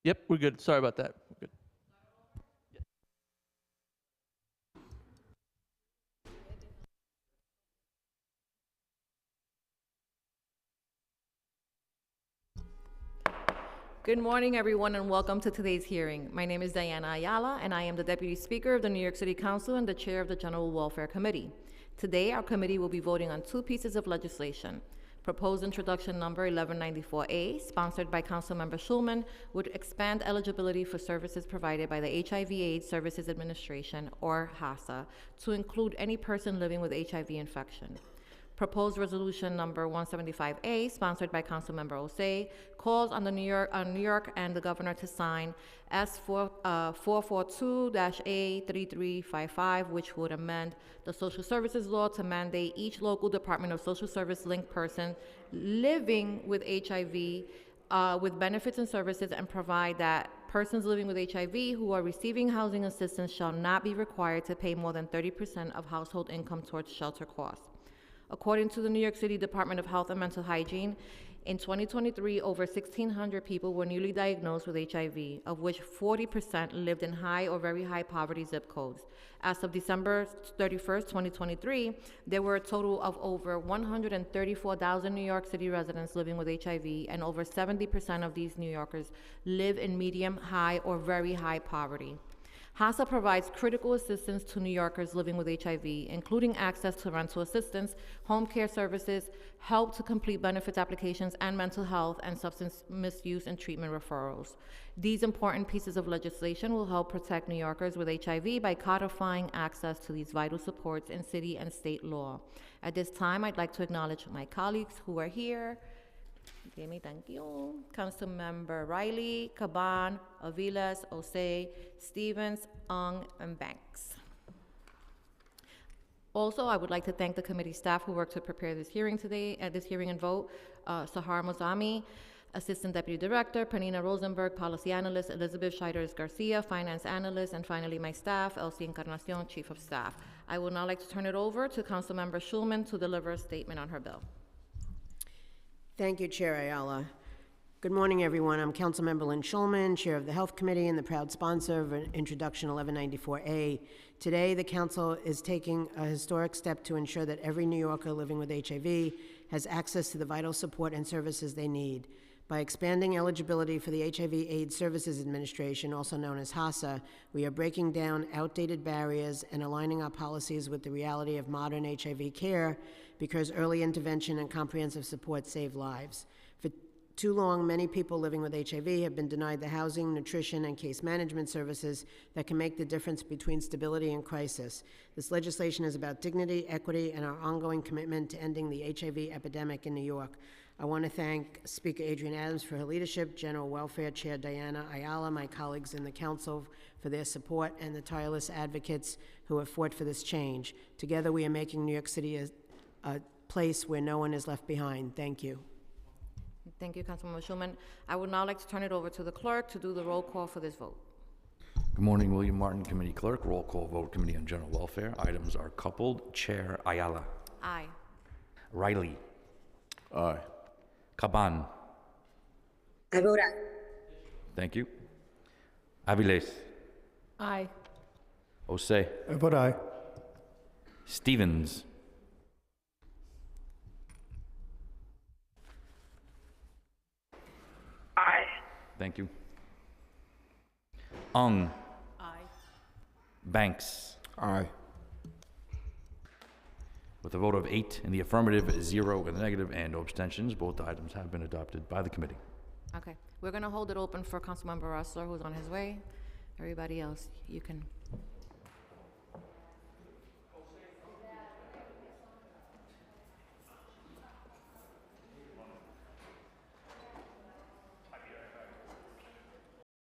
Yep, we're good. Sorry about that. We're good. Good morning, everyone, and welcome to today's hearing. My name is Diana Ayala, and I am the Deputy Speaker of the New York City Council and the Chair of the General Welfare Committee. Today, our committee will be voting on two pieces of legislation. Proposed introduction number 1194A, sponsored by Councilmember Schulman, would expand eligibility for services provided by the HIV/AIDS Services Administration, or HACA, to include any person living with HIV infection. Proposed resolution number 175A, sponsored by Councilmember Osei, calls on New York and the governor to sign S442-A3355, which would amend the social services law to mandate each local Department of Social Service linked person living with HIV with benefits and services, and provide that persons living with HIV who are receiving housing assistance shall not be required to pay more than 30% of household income towards shelter costs. According to the New York City Department of Health and Mental Hygiene, in 2023, over 1,600 people were newly diagnosed with HIV, of which 40% lived in high or very high poverty zip codes. As of December 31st, 2023, there were a total of over 134,000 New York City residents living with HIV, and over 70% of these New Yorkers live in medium, high, or very high poverty. HACA provides critical assistance to New Yorkers living with HIV, including access to rental assistance, home care services, help to complete benefits applications, and mental health and substance misuse and treatment referrals. These important pieces of legislation will help protect New Yorkers with HIV by codifying access to these vital supports in city and state law. At this time, I'd like to acknowledge my colleagues who are here. Jamie, thank you. Councilmember Riley, Caban, Aviles, Osei, Stevens, Ung, and Banks. Also, I would like to thank the committee staff who worked to prepare this hearing today, this hearing and vote. Sahar Mozami, Assistant Deputy Director, Panina Rosenberg, Policy Analyst, Elizabeth Scheiders Garcia, Finance Analyst, and finally my staff, Elsie Encarnacion, Chief of Staff. I would now like to turn it over to Councilmember Schulman to deliver a statement on her bill. Thank you, Chair Ayala. Good morning, everyone. I'm Councilmember Lynn Schulman, Chair of the Health Committee and the proud sponsor of Introduction 1194A. Today, the Council is taking a historic step to ensure that every New Yorker living with HIV has access to the vital support and services they need. By expanding eligibility for the HIV/AIDS Services Administration, also known as HACA, we are breaking down outdated barriers and aligning our policies with the reality of modern HIV care, because early intervention and comprehensive support save lives. For too long, many people living with HIV have been denied the housing, nutrition, and case management services that can make the difference between stability and crisis. This legislation is about dignity, equity, and our ongoing commitment to ending the HIV epidemic in New York. I want to thank Speaker Adrienne Adams for her leadership, General Welfare Chair Diana Ayala, my colleagues in the Council for their support, and the tireless advocates who have fought for this change. Together, we are making New York City a place where no one is left behind. Thank you. Thank you, Councilmember Schulman. I would now like to turn it over to the clerk to do the roll call for this vote. Good morning, William Martin, Committee Clerk. Roll call vote, Committee on General Welfare. Items are coupled. Chair Ayala. Aye. Riley. Aye. Caban. I vote aye. Thank you. Aviles. Aye. Osei. I vote aye. Stevens. Aye. Thank you. Ung. Aye. Banks. Aye. With a vote of 8 in the affirmative, 0 in the negative, and no abstentions, both items have been adopted by the committee. Okay. We're going to hold it open for Councilmember Ressler, who's on his way. Everybody else, you can